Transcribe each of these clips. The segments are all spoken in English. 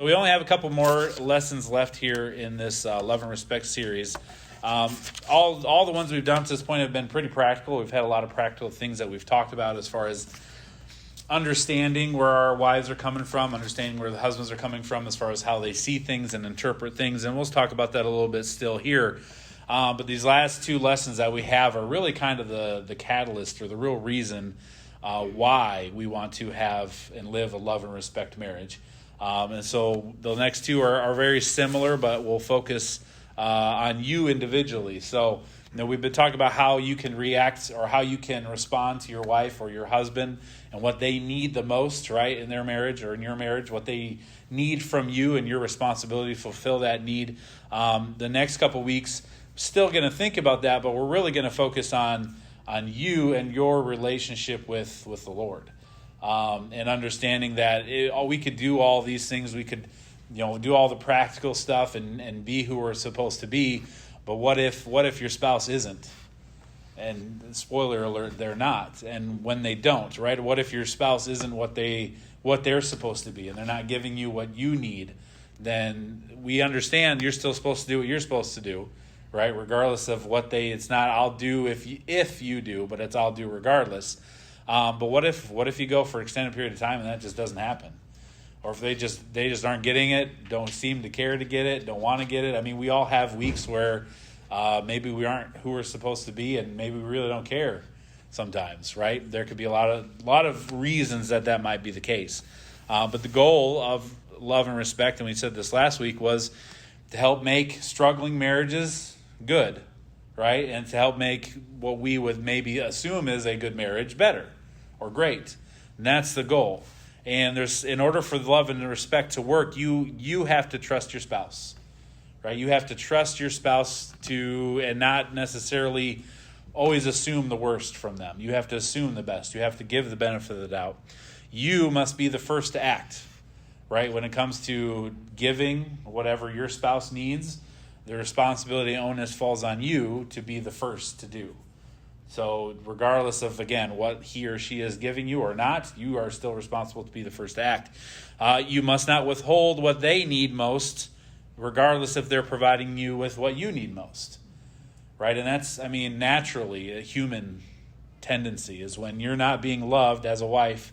We only have a couple more lessons left here in this Love and Respect series. All the ones we've done to this point have been pretty practical. We've had a lot of practical things that we've talked about as far as understanding where our wives are coming from, understanding where the husbands are coming from as far as how they see things and interpret things. And we'll talk about that a little bit still here. But these last two lessons that we have are really kind of the catalyst or the real reason why we want to have and live a love and respect marriage. And so the next two are very similar, but we'll focus on you individually. So, we've been talking about how you can react or how you can respond to your wife or your husband and what they need the most, right, in their marriage or in your marriage, what they need from you and your responsibility to fulfill that need. The next couple weeks, still going to think about that, but we're really going to focus on you and your relationship with the Lord. And understanding that we could do all these things. We could, do all the practical stuff and be who we're supposed to be. But what if your spouse isn't? And spoiler alert, they're not. And when they don't, right? What if your spouse isn't what they're supposed to be, and they're not giving you what you need? Then we understand you're still supposed to do what you're supposed to do, right? Regardless of what it's not I'll do if you do, but it's I'll do regardless. But what if you go for an extended period of time and that just doesn't happen? Or if they just aren't getting it, don't seem to care to get it, don't want to get it. I mean, we all have weeks where maybe we aren't who we're supposed to be, and maybe we really don't care sometimes, right? There could be a lot of reasons that might be the case. But the goal of love and respect, and we said this last week, was to help make struggling marriages good, right? And to help make what we would maybe assume is a good marriage better or great. And that's the goal. And in order for the love and the respect to work, you have to trust your spouse, right? You have to trust your spouse and not necessarily always assume the worst from them. You have to assume the best. You have to give the benefit of the doubt. You must be the first to act, right? When it comes to giving whatever your spouse needs, the responsibility and onus falls on you to be the first to do. So regardless of, again, what he or she is giving you or not, you are still responsible to be the first to act. You must not withhold what they need most, regardless if they're providing you with what you need most, right? And that's, naturally a human tendency is when you're not being loved as a wife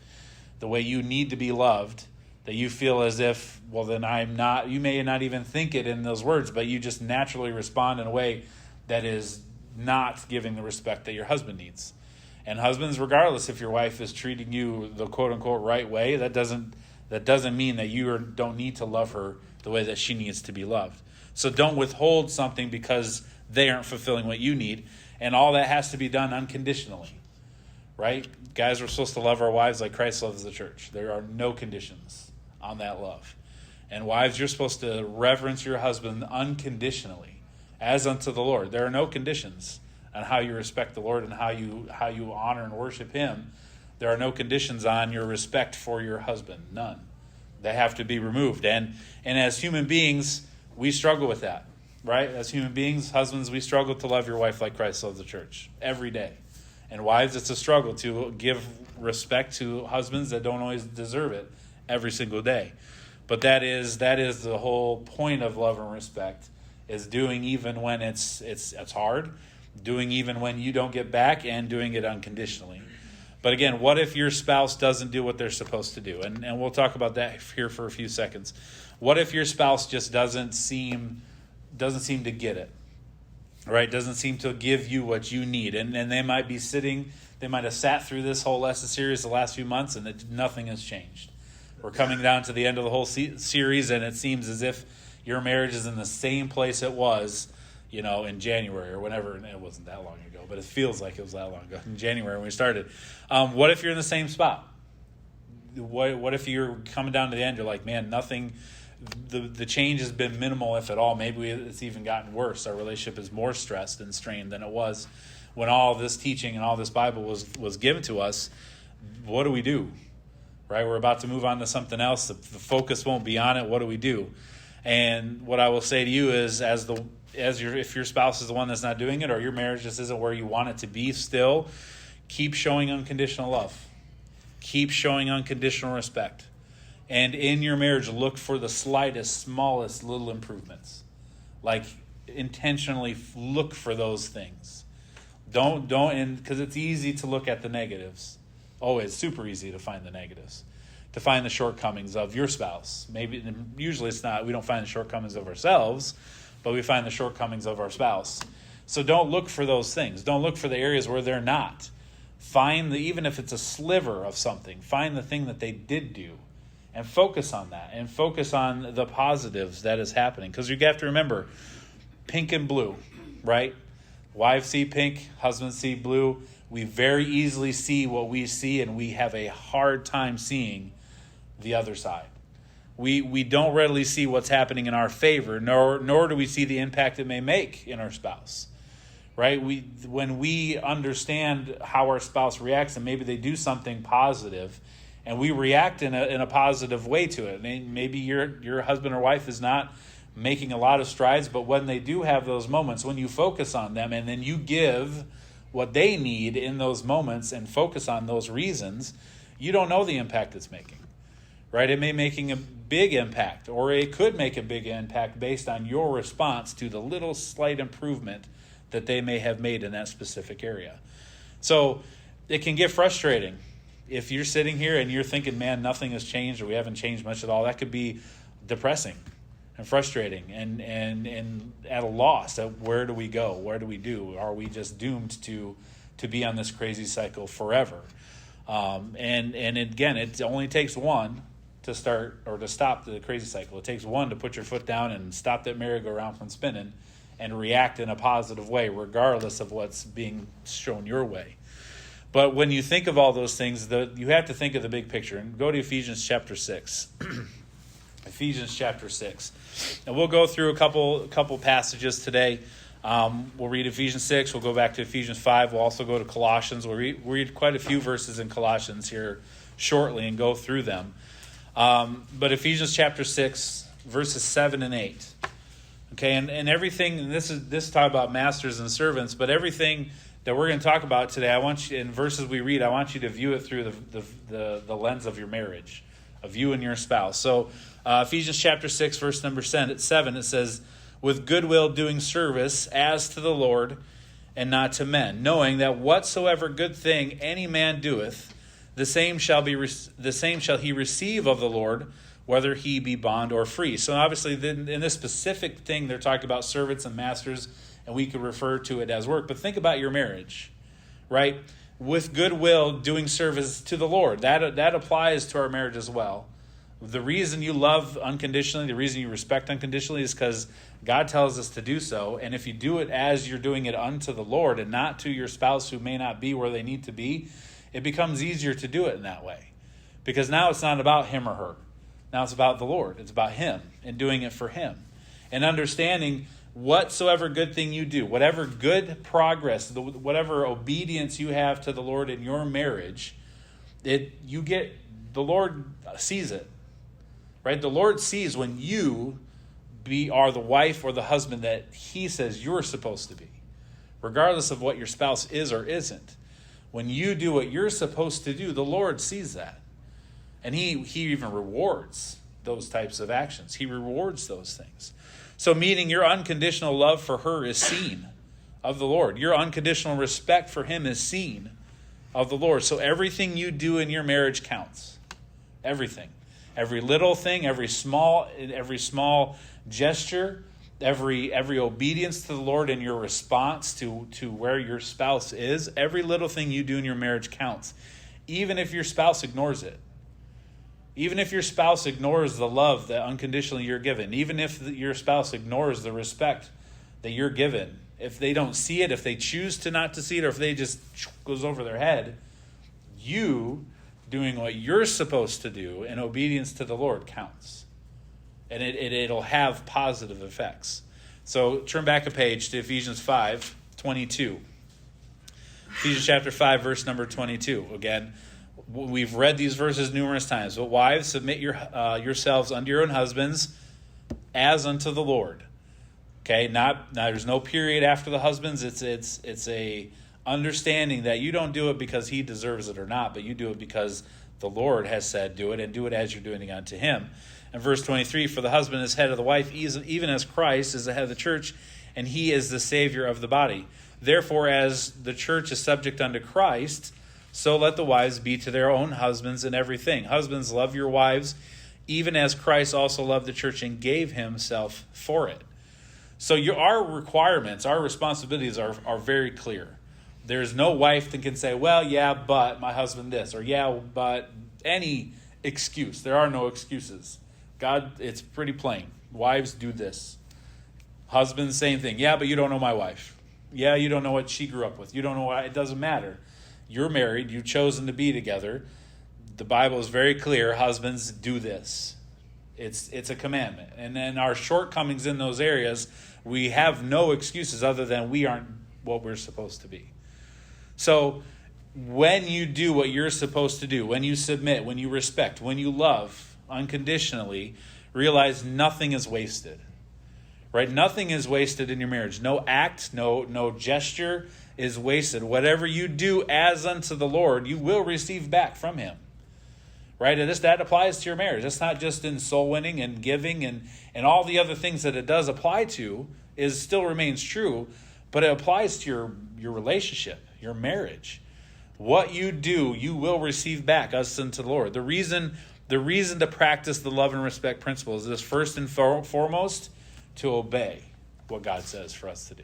the way you need to be loved, that you feel as if, well, then I'm not, you may not even think it in those words, but you just naturally respond in a way that is not giving the respect that your husband needs. And husbands, regardless if your wife is treating you the quote-unquote right way, that doesn't mean that you don't need to love her the way that she needs to be loved. So don't withhold something because they aren't fulfilling what you need. And all that has to be done unconditionally, right? Guys, we're supposed to love our wives like Christ loves the church. There are no conditions on that love. And wives, you're supposed to reverence your husband unconditionally, as unto the Lord. There are no conditions on how you respect the Lord and how you honor and worship him. There are no conditions on your respect for your husband. None. They have to be removed. And as human beings, we struggle with that, right? As human beings, husbands, we struggle to love your wife like Christ loves the church every day. And wives, it's a struggle to give respect to husbands that don't always deserve it every single day. But that is the whole point of love and respect, is doing even when it's hard, doing even when you don't get back, and doing it unconditionally. But again, what if your spouse doesn't do what they're supposed to do? And we'll talk about that here for a few seconds. What if your spouse just doesn't seem to get it, right? Doesn't seem to give you what you need. And they might have sat through this whole lesson series the last few months, and nothing has changed. We're coming down to the end of the whole series, and it seems as if your marriage is in the same place it was, in January or whenever. And it wasn't that long ago, but it feels like it was that long ago, in January when we started. What if you're in the same spot? What if you're coming down to the end, you're like, man, nothing, the change has been minimal, if at all. Maybe it's even gotten worse. Our relationship is more stressed and strained than it was when all this teaching and all this Bible was given to us. What do we do? Right? We're about to move on to something else. The focus won't be on it. What do we do? And what I will say to you is, if your spouse is the one that's not doing it, or your marriage just isn't where you want it to be still, keep showing unconditional love. Keep showing unconditional respect. And in your marriage, look for the slightest, smallest little improvements. Like, intentionally look for those things. Don't, because it's easy to look at the negatives. Oh, it's super easy to find the negatives, to find the shortcomings of your spouse. Usually it's not, we don't find the shortcomings of ourselves, but we find the shortcomings of our spouse. So don't look for those things. Don't look for the areas where they're not. Find even if it's a sliver of something, find the thing that they did do and focus on that, and focus on the positives that is happening. Because you have to remember, pink and blue, right? Wives see pink, husbands see blue. We very easily see what we see, and we have a hard time seeing the other side. We don't readily see what's happening in our favor, nor do we see the impact it may make in our spouse, right? When we understand how our spouse reacts, and maybe they do something positive, and we react in a positive way to it. Maybe your husband or wife is not making a lot of strides, but when they do have those moments, when you focus on them and then you give what they need in those moments and focus on those reasons, you don't know the impact it's making, right? It may making a big impact, or it could make a big impact based on your response to the little slight improvement that they may have made in that specific area. So it can get frustrating. If you're sitting here and you're thinking, man, nothing has changed, or we haven't changed much at all, that could be depressing and frustrating and at a loss. Where do we go? Where do we do? Are we just doomed to be on this crazy cycle forever? And again, it only takes one to start or to stop the crazy cycle. It takes one to put your foot down and stop that merry-go-round from spinning and react in a positive way, regardless of what's being shown your way. But when you think of all those things, you have to think of the big picture. And go to Ephesians chapter 6. Ephesians chapter 6. And we'll go through a couple passages today. We'll read Ephesians 6. We'll go back to Ephesians 5. We'll also go to Colossians. We'll read quite a few verses in Colossians here shortly and go through them. But Ephesians chapter 6, verses 7 and 8. Okay, and everything, and this talk about masters and servants, but everything that we're going to talk about today, I want you, in verses we read, I want you to view it through the lens of your marriage, of you and your spouse. So Ephesians chapter 6, verse number 7, it says, with goodwill doing service as to the Lord and not to men, knowing that whatsoever good thing any man doeth, the same shall he receive of the Lord, whether he be bond or free. So obviously in this specific thing, they're talking about servants and masters, and we could refer to it as work. But think about your marriage, right? With goodwill, doing service to the Lord. That applies to our marriage as well. The reason you love unconditionally, the reason you respect unconditionally is because God tells us to do so. And if you do it as you're doing it unto the Lord and not to your spouse who may not be where they need to be, it becomes easier to do it in that way. Because now it's not about him or her. Now it's about the Lord. It's about him and doing it for him. And understanding whatsoever good thing you do, whatever good progress, whatever obedience you have to the Lord in your marriage, the Lord sees it. Right? The Lord sees when you are the wife or the husband that he says you're supposed to be, regardless of what your spouse is or isn't. When you do what you're supposed to do, the Lord sees that. And he even rewards those types of actions. He rewards those things. So meaning your unconditional love for her is seen of the Lord. Your unconditional respect for him is seen of the Lord. So everything you do in your marriage counts. Everything. Every little thing, every small gesture, every obedience to the Lord in your response to where your spouse is, every little thing you do in your marriage counts. Even if your spouse ignores it. Even if your spouse ignores the love that unconditionally you're given, even if your spouse ignores the respect that you're given, if they don't see it, if they choose to not to see it, or if they just goes over their head, you doing what you're supposed to do in obedience to the Lord counts. And it'll have positive effects. So turn back a page to Ephesians 5:22. Ephesians chapter 5, verse number 22. Again, we've read these verses numerous times. But wives, submit yourselves unto your own husbands as unto the Lord. Okay, there's no period after the husbands. It's a understanding that you don't do it because he deserves it or not, but you do it because The Lord has said, do it, and do it as you're doing it unto him. And verse 23, for the husband is head of the wife, even as Christ is the head of the church, and he is the Savior of the body. Therefore, as the church is subject unto Christ, so let the wives be to their own husbands in everything. Husbands, love your wives, even as Christ also loved the church and gave himself for it. So our requirements, our responsibilities are very clear. There's no wife that can say, well, yeah, but my husband this, or yeah, but any excuse. There are no excuses. God, it's pretty plain. Wives do this. Husbands, same thing. Yeah, but you don't know my wife. Yeah, you don't know what she grew up with. You don't know it doesn't matter. You're married. You've chosen to be together. The Bible is very clear. Husbands, do this. It's a commandment. And then our shortcomings in those areas, we have no excuses other than we aren't what we're supposed to be. So when you do what you're supposed to do, when you submit, when you respect, when you love unconditionally, realize nothing is wasted. Right? Nothing is wasted in your marriage. No act, no gesture is wasted. Whatever you do as unto the Lord, you will receive back from him. Right? And that applies to your marriage. It's not just in soul winning and giving and all the other things that it does apply to still remains true, but it applies to your relationship, your marriage. What you do, you will receive back as unto the Lord. The reason to practice the love and respect principles is first and foremost to obey what God says for us to do.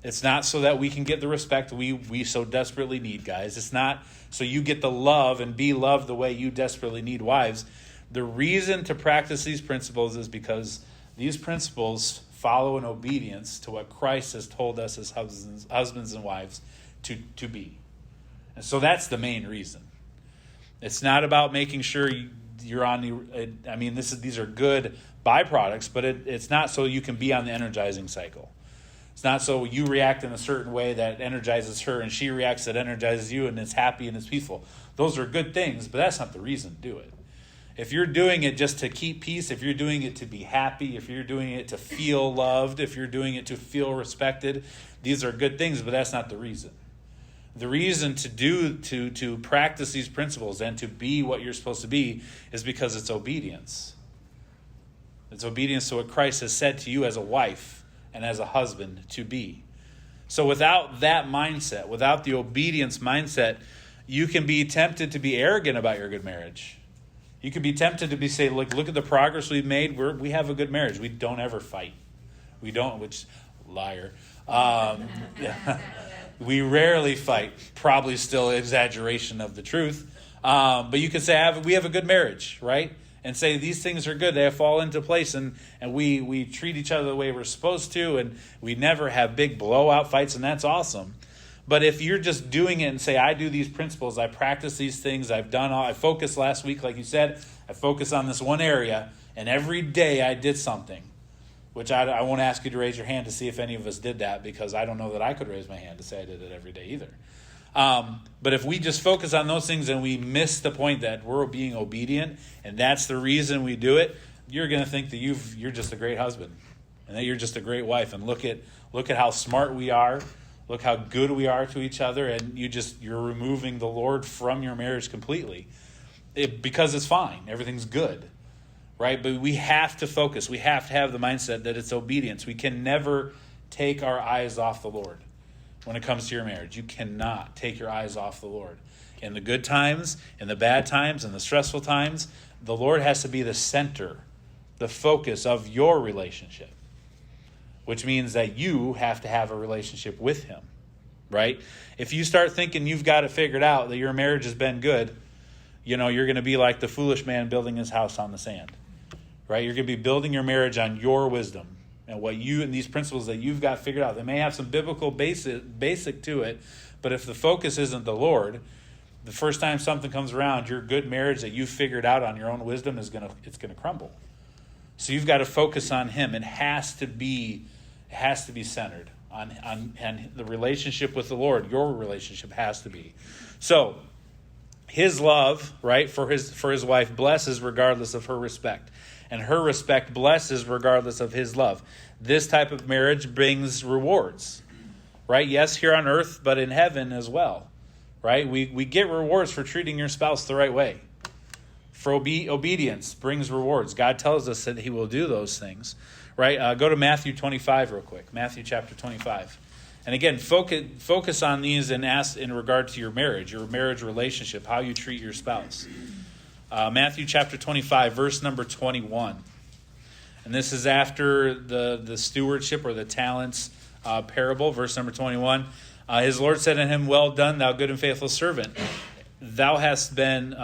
It's not so that we can get the respect we so desperately need, guys. It's not so you get the love and be loved the way you desperately need, wives. The reason to practice these principles is because these principles follow in obedience to what Christ has told us as husbands and wives to be. And so that's the main reason. It's not about making sure you're on these are good byproducts, but it's not so you can be on the energizing cycle. It's not so you react in a certain way that energizes her and she reacts that energizes you and it's happy and it's peaceful. Those are good things, but that's not the reason to do it. If you're doing it just to keep peace, if you're doing it to be happy, if you're doing it to feel loved, if you're doing it to feel respected, these are good things, but that's not the reason. The reason to practice these principles and to be what you're supposed to be is because it's obedience. It's obedience to what Christ has said to you as a wife and as a husband to be. So without that mindset, without the obedience mindset, you can be tempted to be arrogant about your good marriage. You could be tempted to say, look at the progress we've made. We have a good marriage. We don't ever fight. We don't, which, liar. Yeah. We rarely fight. Probably still exaggeration of the truth. But you could say, we have a good marriage, right? And say these things are good. They fall into place, and we treat each other the way we're supposed to, and we never have big blowout fights, and that's awesome. But if you're just doing it and say, I do these principles, I practice these things, I focused last week, like you said, I focused on this one area, and every day I did something, which I won't ask you to raise your hand to see if any of us did that, because I don't know that I could raise my hand to say I did it every day either. But if we just focus on those things and we miss the point that we're being obedient and that's the reason we do it, you're going to think that you're just a great husband and that you're just a great wife. And look at how smart we are. Look how good we are to each other. And you're removing the Lord from your marriage completely because it's fine. Everything's good, right? But we have to focus. We have to have the mindset that it's obedience. We can never take our eyes off the Lord. When it comes to your marriage, you cannot take your eyes off the Lord. In the good times, in the bad times, in the stressful times, the Lord has to be the center, the focus of your relationship, which means that you have to have a relationship with him, right? If you start thinking you've got it figured out, that your marriage has been good, you're going to be like the foolish man building his house on the sand, right? You're going to be building your marriage on your wisdom and what you and these principles that you've got figured out. They may have some biblical basic to it, but if the focus isn't the Lord, the first time something comes around, your good marriage that you've figured out on your own wisdom it's gonna crumble. So you've got to focus on him. It has to be centered on the relationship with the Lord. Your relationship has to be. So his love, right, for his wife blesses regardless of her respect. And her respect blesses regardless of his love. This type of marriage brings rewards, right? Yes, here on earth, but in heaven as well, right? We get rewards for treating your spouse the right way. For obedience brings rewards. God tells us that he will do those things, right? Go to Matthew 25 real quick. Matthew chapter 25. And again, focus on these and ask in regard to your marriage relationship, how you treat your spouse. Matthew chapter 25, verse number 21. And this is after the stewardship or the talents parable, verse number 21. His Lord said unto him, Well done, thou good and faithful servant. Thou hast been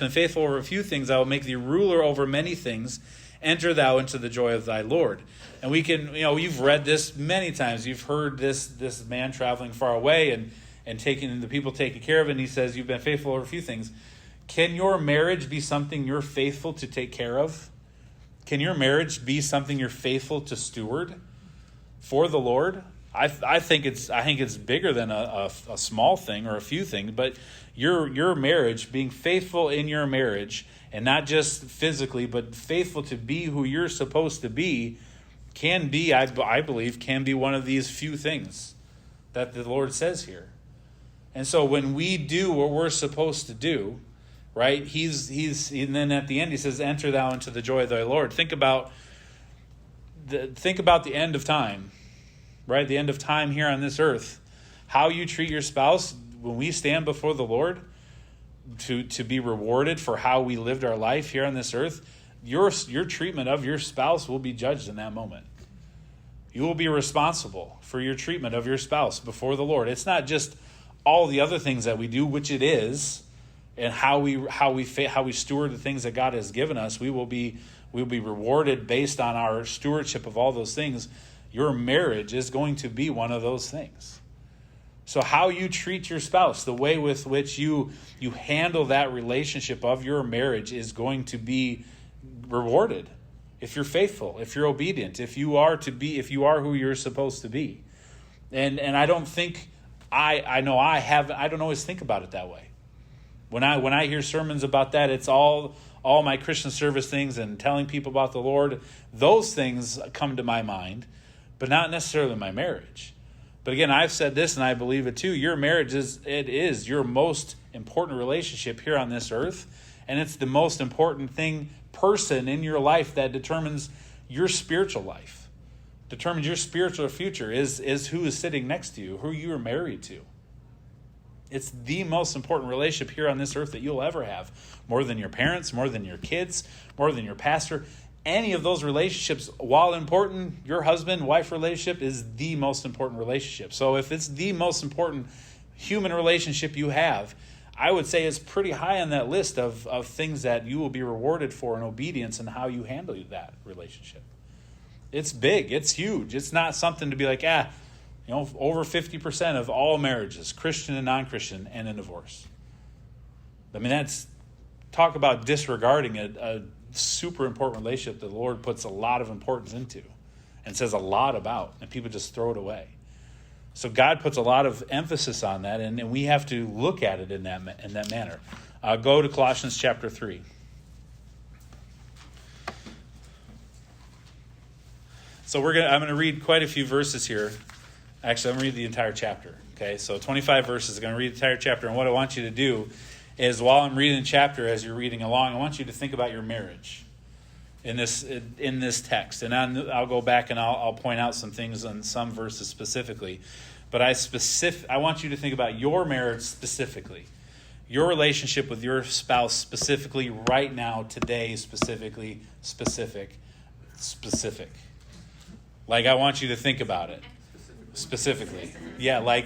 faithful over a few things. I will make thee ruler over many things. Enter thou into the joy of thy Lord. And we can, you've read this many times. You've heard this man traveling far away and taking the people taking care of it. And he says, you've been faithful over a few things. Can your marriage be something you're faithful to take care of? Can your marriage be something you're faithful to steward for the Lord? I think it's bigger than a small thing or a few things, but your marriage, being faithful in your marriage, and not just physically, but faithful to be who you're supposed to be, can be, I believe, can be one of these few things that the Lord says here. And so when we do what we're supposed to do, right? And then at the end he says, "Enter thou into the joy of thy Lord." Think about the end of time. Right, the end of time here on this earth, how you treat your spouse when we stand before the Lord to be rewarded for how we lived our life here on this earth, your treatment of your spouse will be judged in that moment. You will be responsible for your treatment of your spouse before the Lord. It's not just all the other things that we do, which it is, and how we steward the things that God has given us. We'll be rewarded based on our stewardship of all those things. Your marriage is going to be one of those things. So how you treat your spouse, the way with which you handle that relationship of your marriage is going to be rewarded. If you're faithful, if you're obedient, if you are who you're supposed to be. And I don't think I don't always think about it that way. When I hear sermons about that, it's all my Christian service things and telling people about the Lord. Those things come to my mind, but not necessarily my marriage. But again, I've said this and I believe it too. Your marriage is your most important relationship here on this earth. And it's the most important person in your life that determines your spiritual life, determines your spiritual future, is who is sitting next to you, who you are married to. It's the most important relationship here on this earth that you'll ever have. More than your parents, more than your kids, more than your pastor. Any of those relationships, while important, your husband-wife relationship is the most important relationship. So if it's the most important human relationship you have, I would say it's pretty high on that list of things that you will be rewarded for in obedience and how you handle that relationship. It's big. It's huge. It's not something to be like, over 50% of all marriages, Christian and non-Christian, end in divorce. I mean, talk about disregarding a super important relationship that the Lord puts a lot of importance into and says a lot about, and people just throw it away. So God puts a lot of emphasis on that, and we have to look at it in that manner. Go to Colossians chapter 3. So I'm going to read quite a few verses here. Actually, I'm going to read the entire chapter. Okay, so 25 verses. I'm going to read the entire chapter, and what I want you to do is while I'm reading the chapter, as you're reading along, I want you to think about your marriage in this text. And I'll go back and I'll point out some things on some verses specifically. But I want you to think about your marriage specifically, your relationship with your spouse specifically right now, today, specific. Like, I want you to think about it specifically. Yeah, like,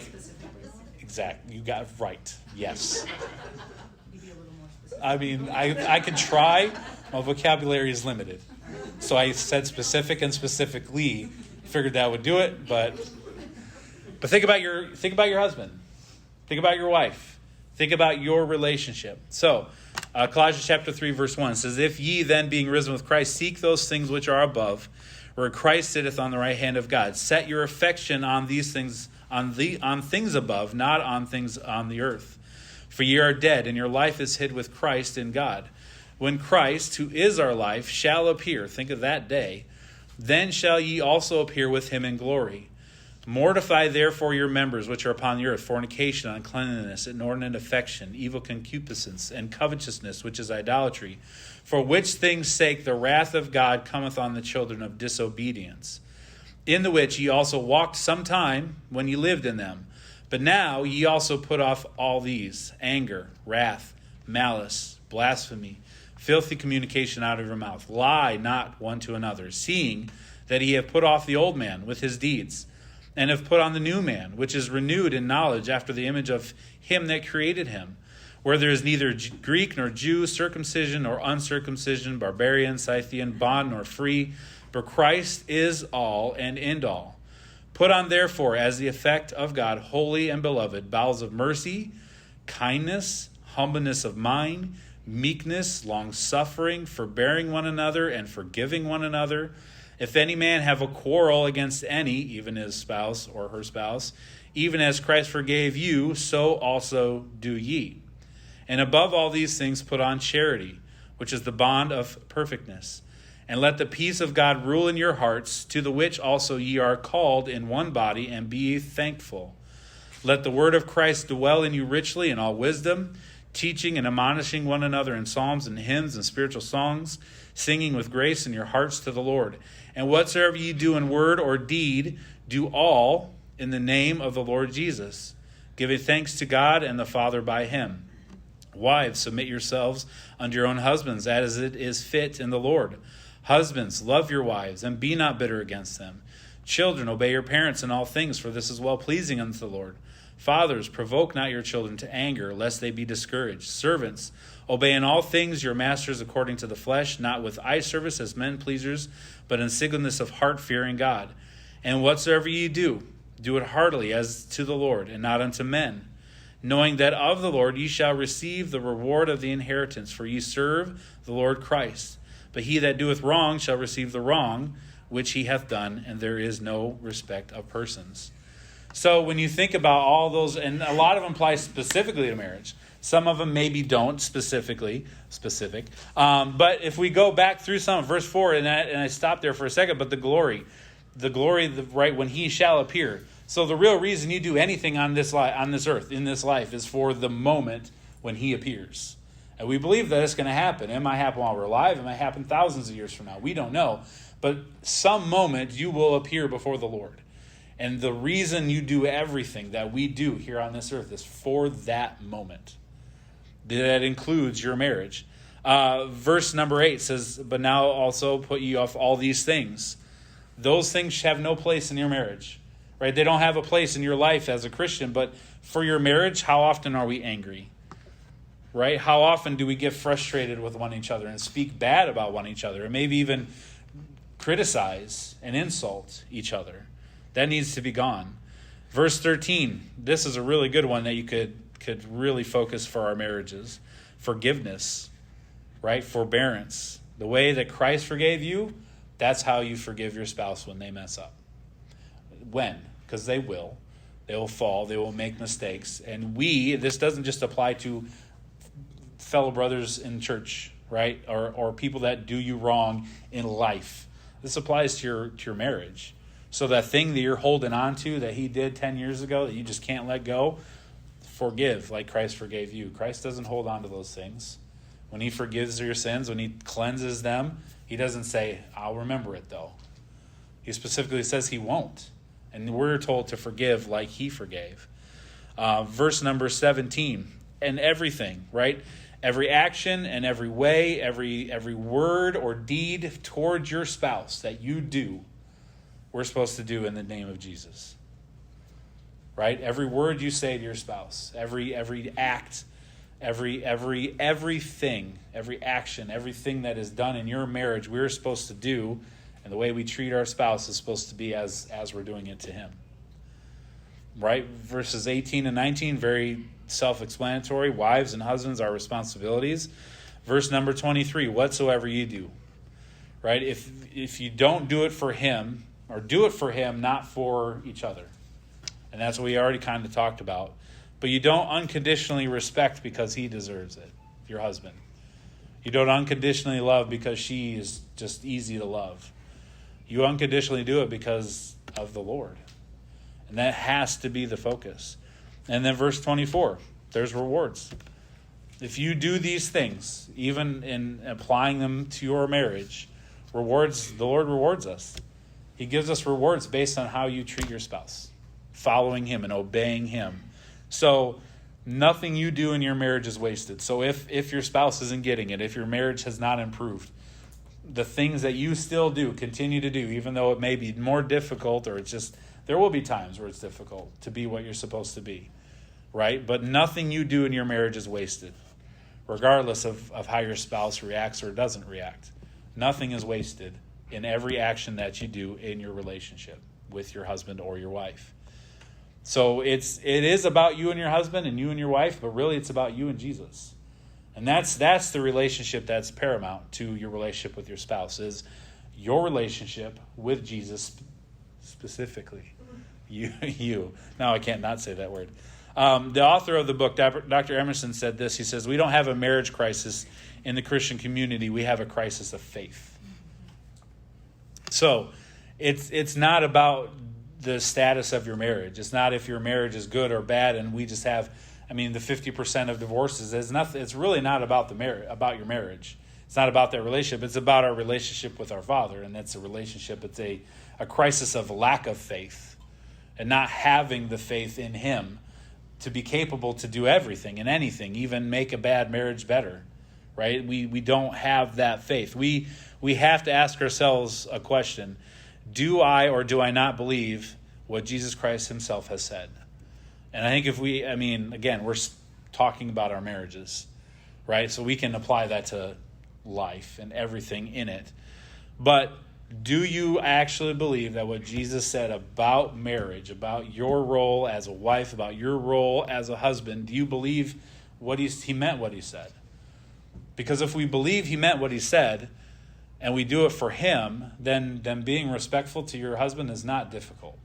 exact. You got it right. Yes. I mean, I can try. My vocabulary is limited. So I said specific and specifically. Figured that would do it, but think about your husband. Think about your wife. Think about your relationship. So, Colossians chapter 3, verse 1 says, "If ye then, being risen with Christ, seek those things which are above, where Christ sitteth on the right hand of God. Set your affection on these things, on things above, not on things on the earth. For ye are dead, and your life is hid with Christ in God. When Christ, who is our life, shall appear," think of that day, "then shall ye also appear with him in glory. Mortify therefore your members which are upon the earth, fornication, uncleanness, inordinate affection, evil concupiscence, and covetousness, which is idolatry, for which things' sake the wrath of God cometh on the children of disobedience, in the which ye also walked sometime when ye lived in them. But now ye also put off all these: anger, wrath, malice, blasphemy, filthy communication out of your mouth. Lie not one to another, seeing that ye have put off the old man with his deeds, and have put on the new man, which is renewed in knowledge after the image of him that created him, where there is neither Greek nor Jew, circumcision nor uncircumcision, barbarian, Scythian, bond nor free, but Christ is all and in all. Put on therefore, as the effect of God, holy and beloved, bowels of mercy, kindness, humbleness of mind, meekness, long-suffering, forbearing one another, and forgiving one another. If any man have a quarrel against any, even his spouse or her spouse, even as Christ forgave you, so also do ye. And above all these things put on charity, which is the bond of perfectness. And let the peace of God rule in your hearts, to the which also ye are called in one body, and be ye thankful. Let the word of Christ dwell in you richly in all wisdom, teaching and admonishing one another in psalms and hymns and spiritual songs, singing with grace in your hearts to the Lord. And whatsoever ye do in word or deed, do all in the name of the Lord Jesus, giving thanks to God and the Father by him. Wives, submit yourselves unto your own husbands, as it is fit in the Lord. Husbands, love your wives, and be not bitter against them. Children, obey your parents in all things, for this is well-pleasing unto the Lord. Fathers, provoke not your children to anger, lest they be discouraged. Servants, obey in all things your masters according to the flesh, not with eye service as men pleasers, but in singleness of heart, fearing God. And whatsoever ye do, do it heartily as to the Lord, and not unto men, knowing that of the Lord ye shall receive the reward of the inheritance, for ye serve the Lord Christ. But he that doeth wrong shall receive the wrong which he hath done, and there is no respect of persons. So when you think about all those, and a lot of them apply specifically to marriage. Some of them maybe don't specific. But if we go back through some, verse 4, and I stopped there for a second, but the glory, right, when he shall appear. So the real reason you do anything on this earth, in this life, is for the moment when he appears. And we believe that it's going to happen. It might happen while we're alive. It might happen thousands of years from now. We don't know. But some moment you will appear before the Lord. And the reason you do everything that we do here on this earth is for that moment. That includes your marriage. Verse number 8 says, but now also put ye off all these things. Those things have no place in your marriage. Right? They don't have a place in your life as a Christian. But for your marriage, how often are we angry? Right? How often do we get frustrated with one each other and speak bad about one each other, and maybe even criticize and insult each other? That needs to be gone. Verse 13, this is a really good one that you could really focus for our marriages. Forgiveness, right? Forbearance. The way that Christ forgave you, that's how you forgive your spouse when they mess up. When? Because they will. They will fall. They will make mistakes. And this doesn't just apply to fellow brothers in church, right? Or people that do you wrong in life. This applies to your marriage. So that thing that you're holding on to that he did 10 years ago that you just can't let go, forgive like Christ forgave you. Christ doesn't hold on to those things. When he forgives your sins, when he cleanses them, he doesn't say, I'll remember it though. He specifically says he won't. And we're told to forgive like he forgave. Verse number 17, and everything, right? Every action and every way, every word or deed towards your spouse that you do, we're supposed to do in the name of Jesus. Right? Every word you say to your spouse, every act, everything, every action, everything that is done in your marriage, we're supposed to do, and the way we treat our spouse is supposed to be as we're doing it to him. Right? Verses 18 and 19, very self-explanatory. Wives and husbands, our responsibilities. Verse number 23, whatsoever you do. Right? If you don't do it for him, or do it for him, not for each other. And that's what we already kind of talked about. But you don't unconditionally respect because he deserves it, your husband. You don't unconditionally love because she is just easy to love. You unconditionally do it because of the Lord. And that has to be the focus. And then verse 24, there's rewards. If you do these things, even in applying them to your marriage, the Lord rewards us. He gives us rewards based on how you treat your spouse, following him and obeying him. So nothing you do in your marriage is wasted. So if your spouse isn't getting it, if your marriage has not improved, the things that you still do, continue to do, even though it may be more difficult, or there will be times where it's difficult to be what you're supposed to be, right? But nothing you do in your marriage is wasted, regardless of how your spouse reacts or doesn't react. Nothing is wasted in every action that you do in your relationship with your husband or your wife. So it is about you and your husband and you and your wife, but really it's about you and Jesus. And that's the relationship that's paramount to your relationship with your spouse, is your relationship with Jesus specifically. You. Now I can't not say that word. The author of the book, Dr. Emerson, said this. He says, we don't have a marriage crisis in the Christian community. We have a crisis of faith. So it's not about the status of your marriage. It's not if your marriage is good or bad, and we just have, the 50% of divorces is nothing. It's really not about about your marriage. It's not about that relationship. It's about our relationship with our Father, and that's a relationship. It's a crisis of lack of faith and not having the faith in Him to be capable to do everything and anything, even make a bad marriage better, right? We don't have that faith. We have to ask ourselves a question: do I or do I not believe what Jesus Christ himself has said? And I think again, we're talking about our marriages, right? So we can apply that to life and everything in it. But do you actually believe that what Jesus said about marriage, about your role as a wife, about your role as a husband, do you believe what he meant what he said? Because if we believe he meant what he said, and we do it for him, then being respectful to your husband is not difficult.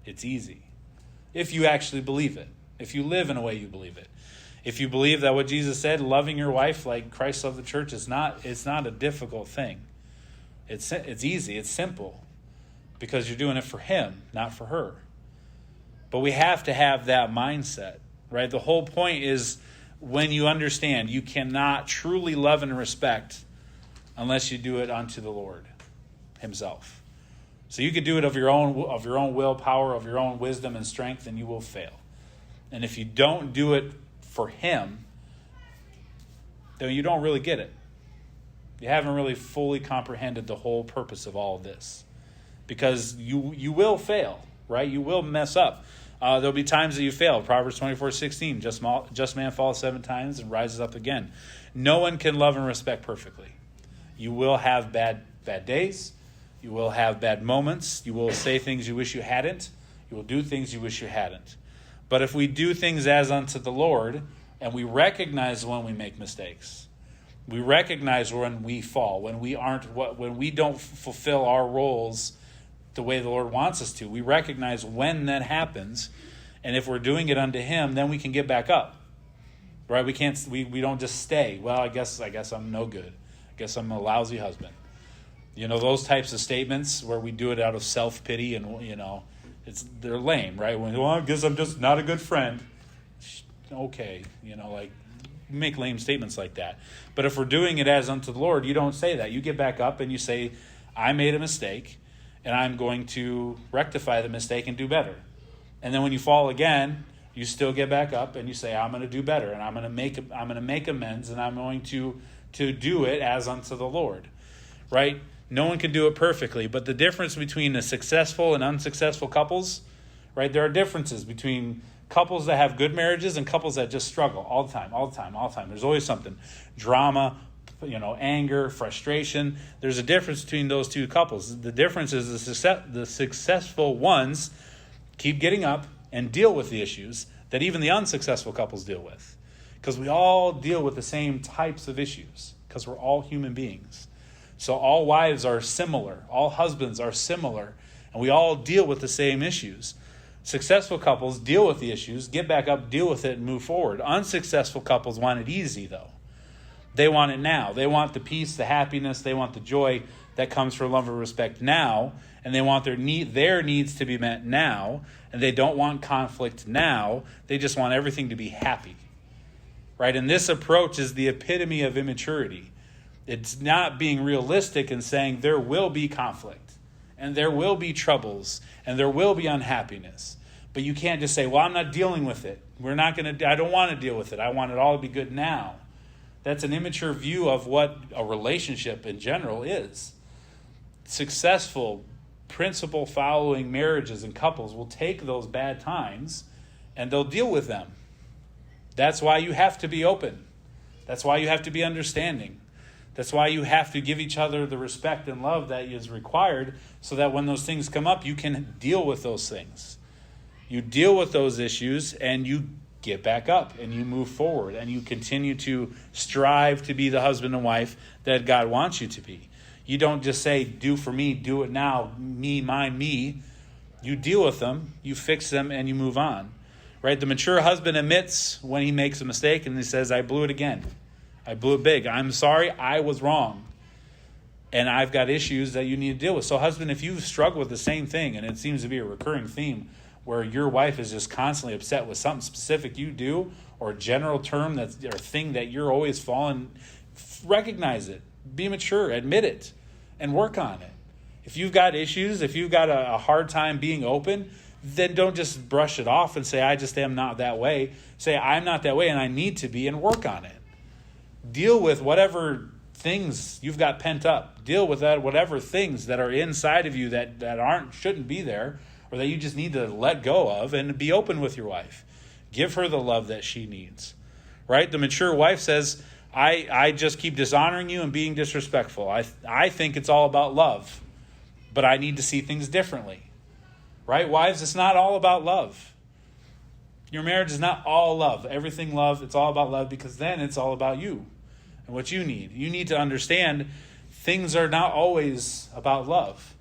It's easy. If you actually believe it. If you live in a way you believe it. If you believe that what Jesus said, loving your wife like Christ loved the church, it's not a difficult thing. It's easy. It's simple. Because you're doing it for him, not for her. But we have to have that mindset, right? The whole point is, when you understand you cannot truly love and respect unless you do it unto the Lord himself. So you could do it of your own willpower, of your own wisdom and strength, and you will fail. And if you don't do it for him, then you don't really get it. You haven't really fully comprehended the whole purpose of all of this. Because you will fail, right? You will mess up. There'll be times that you fail. Proverbs 24:16, just man falls 7 times and rises up again. No one can love and respect perfectly. You will have bad days. You will have bad moments. You will say things you wish you hadn't. You will do things you wish you hadn't. But if we do things as unto the Lord, and we recognize when we make mistakes, we recognize when we fall, when we don't fulfill our roles the way the Lord wants us to, we recognize when that happens, and if we're doing it unto him, then we can get back up. Right? We don't just stay. Well, I guess I'm no good. I guess I'm a lousy husband. Those types of statements where we do it out of self-pity and, they're lame, right? I guess I'm just not a good friend. Okay, make lame statements like that. But if we're doing it as unto the Lord, you don't say that. You get back up and you say, I made a mistake, and I'm going to rectify the mistake and do better. And then when you fall again, you still get back up and you say, I'm going to do better, and I'm going to make amends, and I'm going to do it as unto the Lord, right? No one can do it perfectly, but the difference between the successful and unsuccessful couples, right? There are differences between couples that have good marriages and couples that just struggle all the time. There's always something. Drama, anger, frustration. There's a difference between those two couples. The difference is the successful ones keep getting up and deal with the issues that even the unsuccessful couples deal with. Because we all deal with the same types of issues, because we're all human beings. So all wives are similar. All husbands are similar. And we all deal with the same issues. Successful couples deal with the issues, get back up, deal with it, and move forward. Unsuccessful couples want it easy, though. They want it now. They want the peace, the happiness. They want the joy that comes from love and respect now, and they want their needs to be met now, and they don't want conflict now. They just want everything to be happy, right? And this approach is the epitome of immaturity. It's not being realistic and saying there will be conflict, and there will be troubles, and there will be unhappiness. But you can't just say, well, I'm not dealing with it. I don't want to deal with it. I want it all to be good now. That's an immature view of what a relationship in general is. Successful, principle-following marriages and couples will take those bad times and they'll deal with them. That's why you have to be open. That's why you have to be understanding. That's why you have to give each other the respect and love that is required so that when those things come up, you can deal with those things. You deal with those issues and you get back up and you move forward and you continue to strive to be the husband and wife that God wants you to be. You don't just say, do for me, do it now, me, mine, me. You deal with them, you fix them, and you move on. Right? The mature husband admits when he makes a mistake and he says, I blew it again. I blew it big. I'm sorry, I was wrong. And I've got issues that you need to deal with. So husband, if you struggle with the same thing, and it seems to be a recurring theme, where your wife is just constantly upset with something specific you do, or a general term or thing that you're always falling, recognize it. Be mature, admit it, and work on it. If you've got issues, if you've got a hard time being open, then don't just brush it off and say, I just am not that way. Say, I'm not that way and I need to be, and work on it. Deal with whatever things you've got pent up. Deal with that, whatever things that are inside of you that shouldn't be there, or that you just need to let go of, and be open with your wife. Give her the love that she needs. Right? The mature wife says, I just keep dishonoring you and being disrespectful. I think it's all about love, but I need to see things differently. Right? Wives, it's not all about love. Your marriage is not all love. Everything love, it's all about love, because then it's all about you and what you need. You need to understand things are not always about love.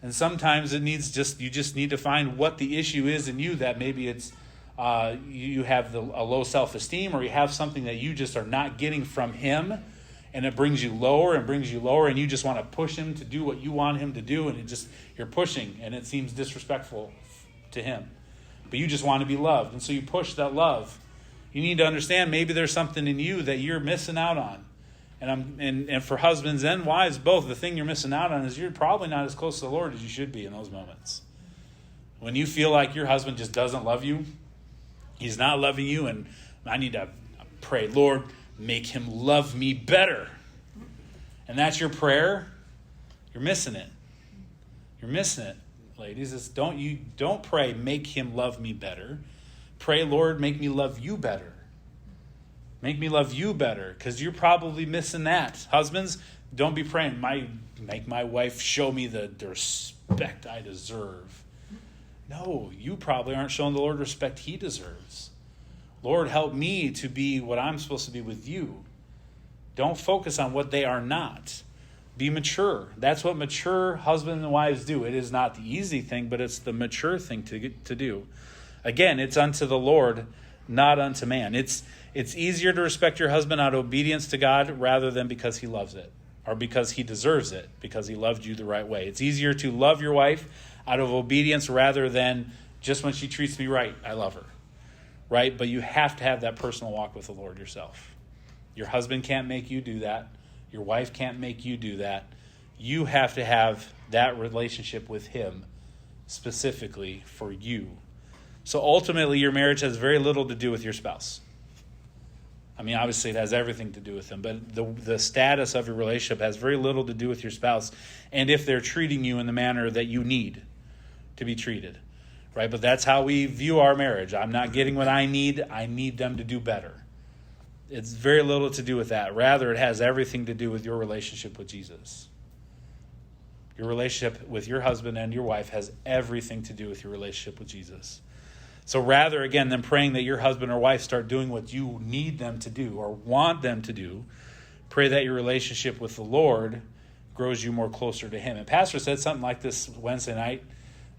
And sometimes you just need to find what the issue is in you, that maybe it's you have a low self-esteem, or you have something that you just are not getting from him, and it brings you lower and brings you lower, and you just want to push him to do what you want him to do, and you're pushing, and it seems disrespectful to him. But you just want to be loved, and so you push that love. You need to understand maybe there's something in you that you're missing out on. And for husbands and wives both, the thing you're missing out on is you're probably not as close to the Lord as you should be in those moments. When you feel like your husband just doesn't love you, he's not loving you, and I need to pray, Lord, make him love me better. And that's your prayer, you're missing it. You're missing it, ladies. Don't pray, make him love me better. Pray, Lord, make me love you better. Make me love you better, because you're probably missing that. Husbands, don't be praying, make my wife show me the respect I deserve. No, you probably aren't showing the Lord respect he deserves. Lord, help me to be what I'm supposed to be with you. Don't focus on what they are not. Be mature. That's what mature husbands and wives do. It is not the easy thing, but it's the mature thing to do. Again, it's unto the Lord, not unto man. It's easier to respect your husband out of obedience to God rather than because he loves it, or because he deserves it, because he loved you the right way. It's easier to love your wife out of obedience rather than just when she treats me right, I love her. Right? But you have to have that personal walk with the Lord yourself. Your husband can't make you do that. Your wife can't make you do that. You have to have that relationship with him specifically for you. So ultimately, your marriage has very little to do with your spouse. I mean, obviously it has everything to do with them, but the status of your relationship has very little to do with your spouse, and if they're treating you in the manner that you need to be treated, right? But that's how we view our marriage. I'm not getting what I need them to do better. It's very little to do with that. Rather, it has everything to do with your relationship with Jesus. Your relationship with your husband and your wife has everything to do with your relationship with Jesus. So rather, again, than praying that your husband or wife start doing what you need them to do or want them to do, pray that your relationship with the Lord grows you more closer to him. And Pastor said something like this Wednesday night,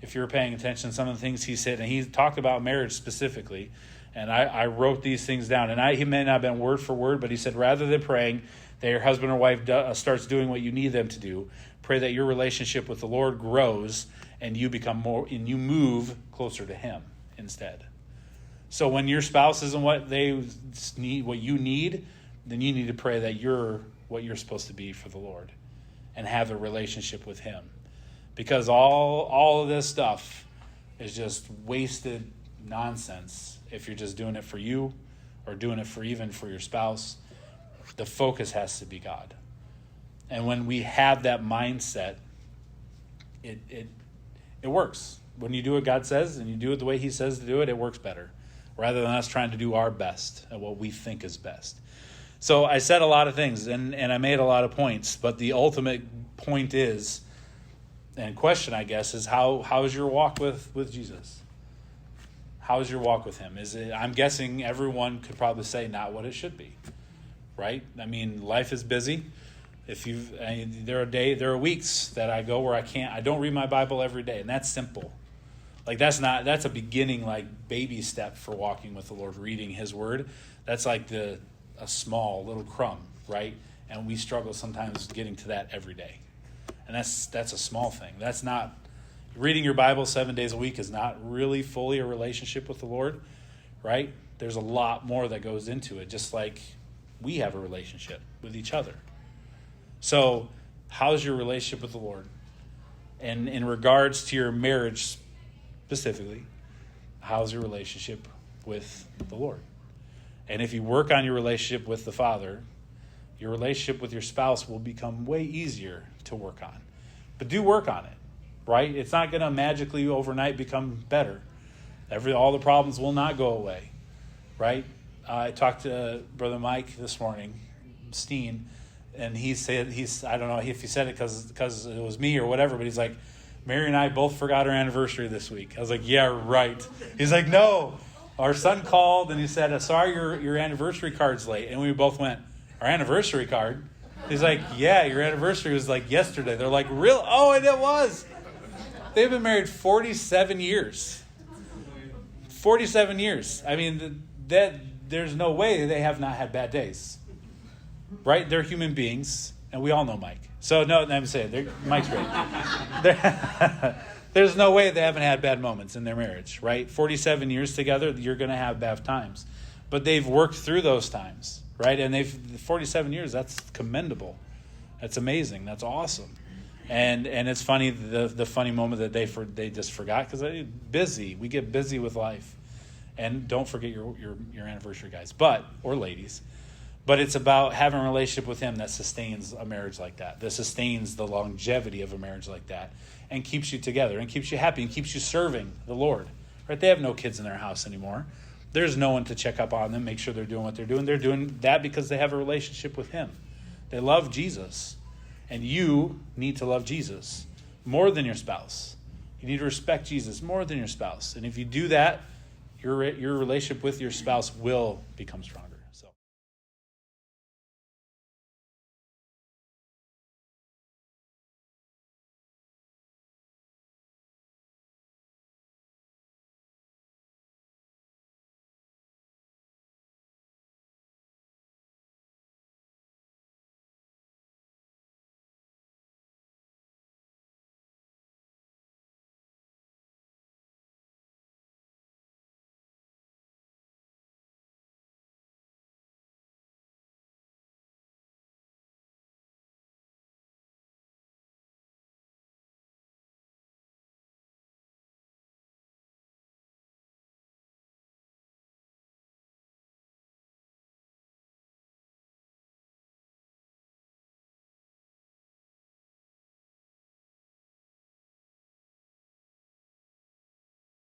if you were paying attention to some of the things he said, and he talked about marriage specifically, and I wrote these things down. And he may not have been word for word, but he said, rather than praying that your husband or wife starts doing what you need them to do. Pray that your relationship with the Lord grows and you become more, and you move closer to Him instead. So when your spouse isn't what they need, what you need, then you need to pray that you're what you're supposed to be for the Lord and have a relationship with Him. Because all of this stuff is just wasted nonsense if you're just doing it for you or doing it for even for your spouse. The focus has to be God. And when we have that mindset, it works. When you do what God says and you do it the way He says to do it, it works better. Rather than us trying to do our best at what we think is best. So I said a lot of things and I made a lot of points, but the ultimate point is, and question I guess, is how is your walk with Jesus? How is your walk with Him? I'm guessing everyone could probably say not what it should be. Right? I mean, life is busy. There are weeks that I go where I don't read my Bible every day, and that's simple. Like that's a beginning, like baby step for walking with the Lord, reading His Word. That's like a small little crumb, right? And we struggle sometimes getting to that every day. And that's a small thing. That's not reading your Bible 7 days a week is not really fully a relationship with the Lord, right? There's a lot more that goes into it, just like we have a relationship with each other. So, how's your relationship with the Lord? And in regards to your marriage specifically, how's your relationship with the Lord? And if you work on your relationship with the Father, your relationship with your spouse will become way easier to work on. But do work on it, right? It's not going to magically overnight become better. All the problems will not go away, right? I talked to Brother Mike this morning, Steen, and he said, I don't know if he said it because it was me or whatever, but he's like, Mary and I both forgot our anniversary this week. I was like, yeah, right. He's like, no. Our son called and he said, sorry, your anniversary card's late. And we both went, our anniversary card? He's like, yeah, your anniversary was like yesterday. They're like, real? Oh, and it was. They've been married 47 years. 47 years. I mean, there's no way they have not had bad days. Right? They're human beings. And we all know Mike. So, no, I'm saying, Mike's right. There's no way they haven't had bad moments in their marriage, right? 47 years together, you're going to have bad times. But they've worked through those times, right? And 47 years, that's commendable. That's amazing. That's awesome. And it's funny, the funny moment that they just forgot, because they're busy. We get busy with life. And don't forget your anniversary, guys, or ladies. But it's about having a relationship with Him that sustains a marriage like that sustains the longevity of a marriage like that, and keeps you together, and keeps you happy, and keeps you serving the Lord. Right? They have no kids in their house anymore. There's no one to check up on them, make sure they're doing what they're doing. They're doing that because they have a relationship with Him. They love Jesus. And you need to love Jesus more than your spouse. You need to respect Jesus more than your spouse. And if you do that, your relationship with your spouse will become stronger.